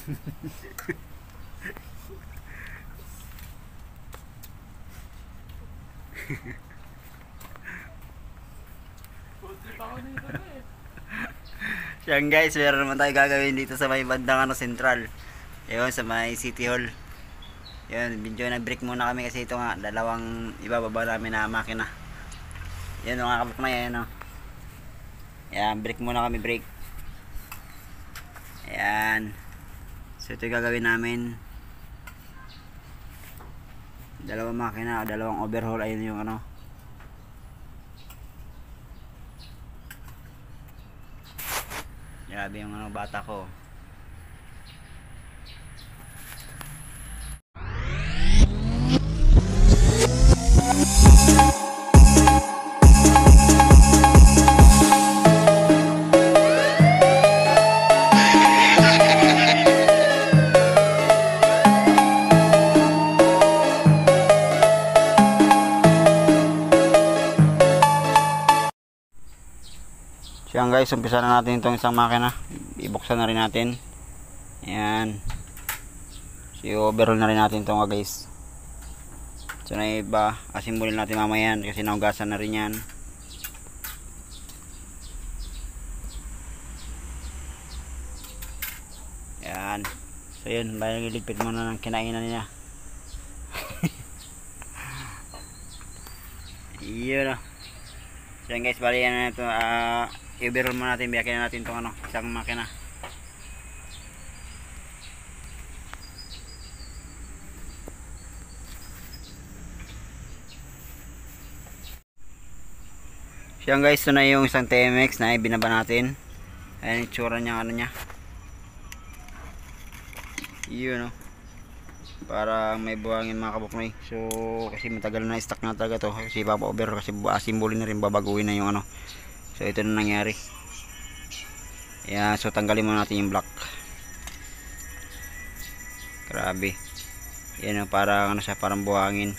Yan guys, meron naman tayo gagawin dito sa may bandang sentral. Yun, sa may City Hall. Yun, medyo nag-break muna kami kasi ito nga, dalawang ibababa namin na makina. Yan mga kabuk na yan. Yan, break muna kami, break. Ayan. So ito yung gagawin namin. Dalawang makina, dalawang overhaul. Ayun yung ano. Grabe yung bata ko. So yan guys, umpisa na natin itong isang makina. Ibuksan na rin natin. Ayan. So overhaul na rin natin itong guys. So na iba, asimbulin natin mamaya yan kasi naugasan na rin yan. Ayan. So yun, bayan liligpit muna ng kinainan niya. Yun o. So yan guys, bali yan na ito. I-overhaul muna natin, biyakin na natin itong isang makina. So yan guys, ito na yung isang TMX na ibinaba natin. Ayan yung tsura niya, niya. Yun o. Para may buhangin mga kabuknoy. So kasi matagal na stock na talaga to. Kasi papa-over kasi asimbulin na rin, babaguhin na yung So ito na nangyari. Ayan, so tanggalin muna natin yung block. Grabe. Yan parang siya, parang buhangin.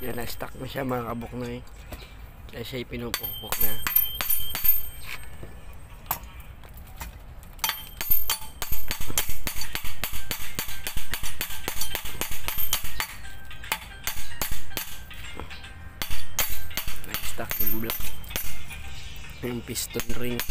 Yan, na-stuck na siya mga kabuknoy. Kaya siya pinupukpok na. Na-stuck yung block. Yung piston ring.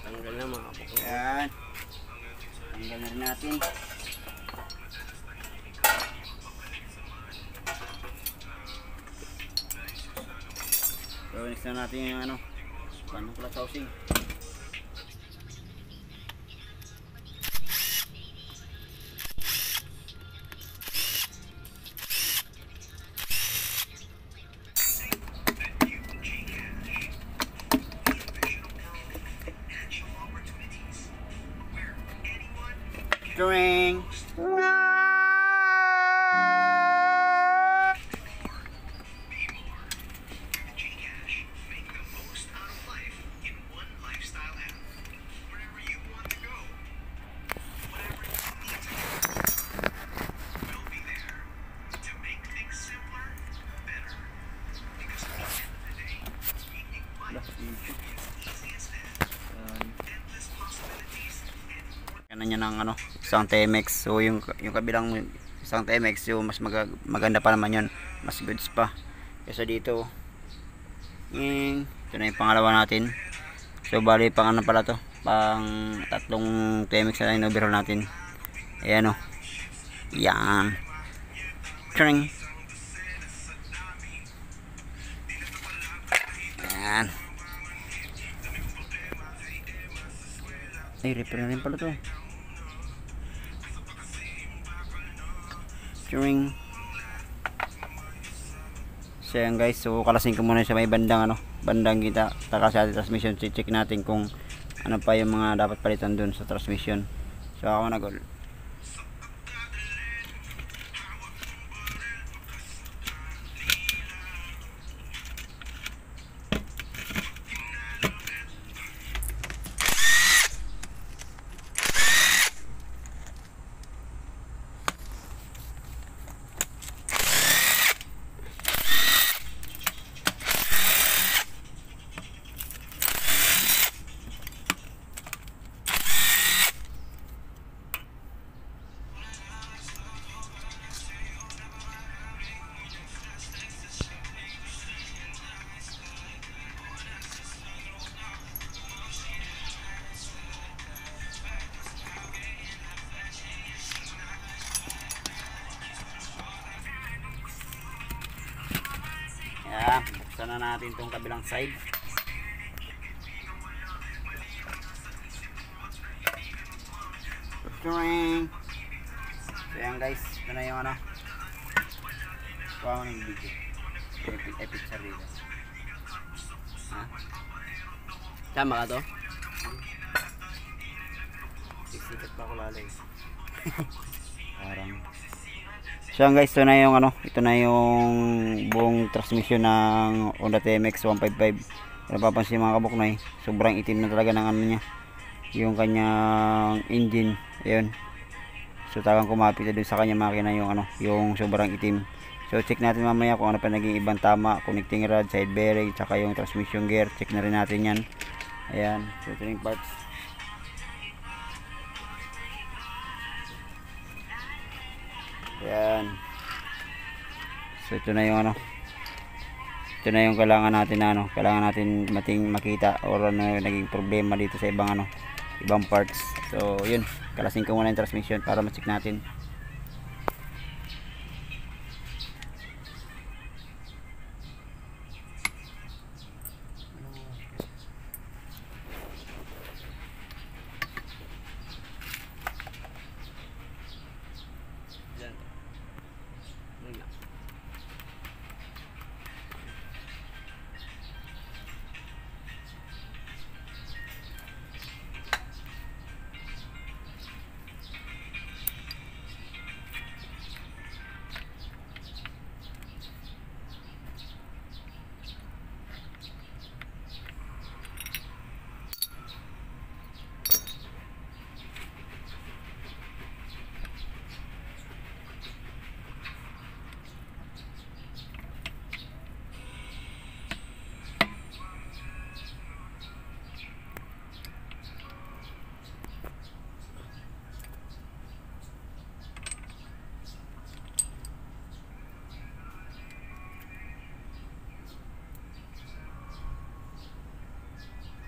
Tanggal na mga kapok. Yan. Tanggal na rin natin. So next na natin yung paano clutch housing. Ring. Kanan niya ng ano, isang TMX. So yung kabilang isang TMX, yung mas maganda pa naman yun, mas goods pa kaysa dito. Ito na yung pangalawa natin. So bali pang ano pala to, pang tatlong TMX na yung overhaul natin. Ayan o, yan, tring, yan. Ay, repair na rin pala to. Tring. So yan guys, so kalasin ko muna sa may bandang ano, bandang kita, taka sa ating transmission. Check natin kung ano pa yung mga dapat palitan dun sa transmission. So ako na gol. Yan, buksan na natin itong kabilang side. So yan guys, ito na yung ano, kuha mo ng video, epic sarili. Ha? Tama ka to? Siksikat pa ako lalay. Parang so yan guys, ito na yung ano, ito na yung buong transmission ng Honda TMX 155. Napapansin mga kabuknoy, sobrang itim na talaga ng ano niya, yung kanyang engine. Ayun, so talagang kumapit na dun sa kanya makina yung ano, yung sobrang itim. So check natin mamaya kung ano pa naging ibang tama, connecting rod, side bearing, tsaka yung transmission gear. Check na rin natin yan. Ayan, so ito yung parts. Ayan. So ito na yung ano, ito na yung kailangan natin na ano, kailangan natin makita or ano naging problema dito sa ibang ano, ibang parts. So yun, kalasin ko muna yung transmission para ma-check natin.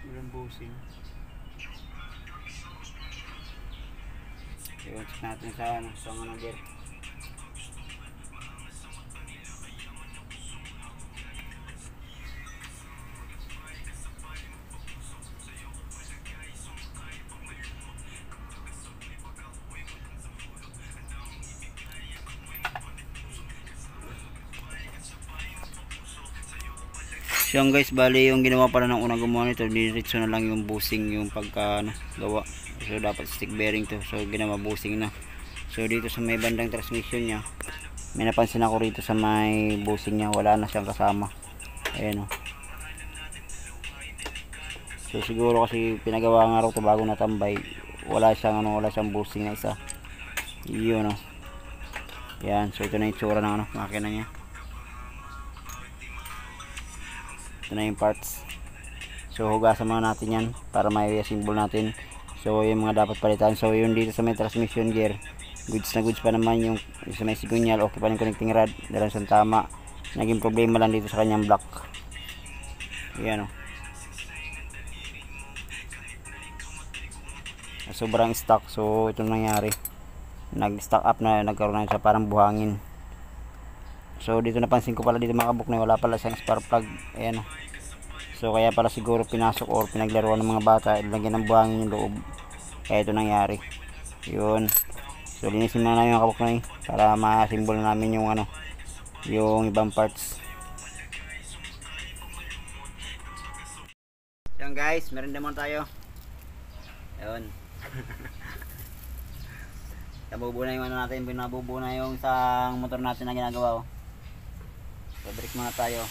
Walang bushing. Iwan check natin sa ano, sa mga gear. So yung guys, bali yung ginawa pala ng unang gumawa nito, diretso na lang yung bushing yung pagka ano, gawa. So dapat stick bearing to, so ginawa bushing na. So dito sa may bandang transmission niya, may napansin ako rito sa may bushing niya, wala na siyang kasama. Ayan o. So siguro kasi pinagawa nga raw ito bago natambay, wala siyang ano, wala siyang bushing na isa. Yun o. Yan, so ito na yung tsura ng ano, makina niya. Ito na yung parts. So hugasan muna natin yan para mai-assemble natin. So yung mga dapat palitan. So yun dito sa may transmission gear, goods na goods pa naman. Yung sa may sigunyal, okay pa yung connecting rod, dalang sa tama. Naging problema lang dito sa kanyang block. Ayan o. Sobrang stock. So ito nangyari, nag-stock up na, nagkaroon na siya parang buhangin. So dito napansin ko pala dito mga kabuk na wala pala siyang spark plug. Ayan o. So kaya pala siguro pinasok or pinaglaruan ng mga bata, ilagyan ng buhangin yung loob. Kaya ito nangyari. Yun. So linisin na namin mga kabuk na para ma-assemble namin yung ano, yung ibang parts. Yan guys, meron naman tayo. Ayun. Nabubuo na yung ano natin, binabubuo na yung isang motor natin na ginagawa. So break muna tayo.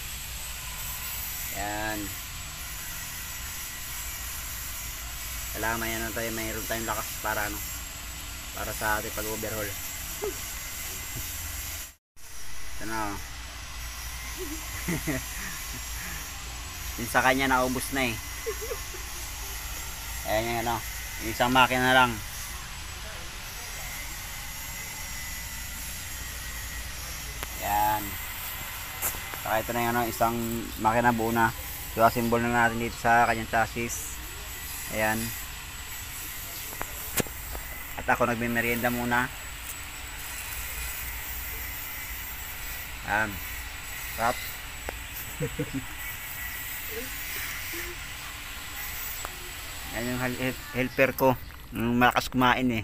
Yan. Kailangan may ano tayo, mayroon tayong lakas para ano, para sa ating pag-overhaul. Ito na oh. Yung sa kanya naubos na eh. Ayan yung ano, yung isang makina na lang. Yan. Saka ito na yung ano, isang makina buo na. So assemble na natin dito sa kanyang chassis. Ayan. At ako nagme-merienda muna. Rap. Yan yung helper ko. Malakas kumain eh.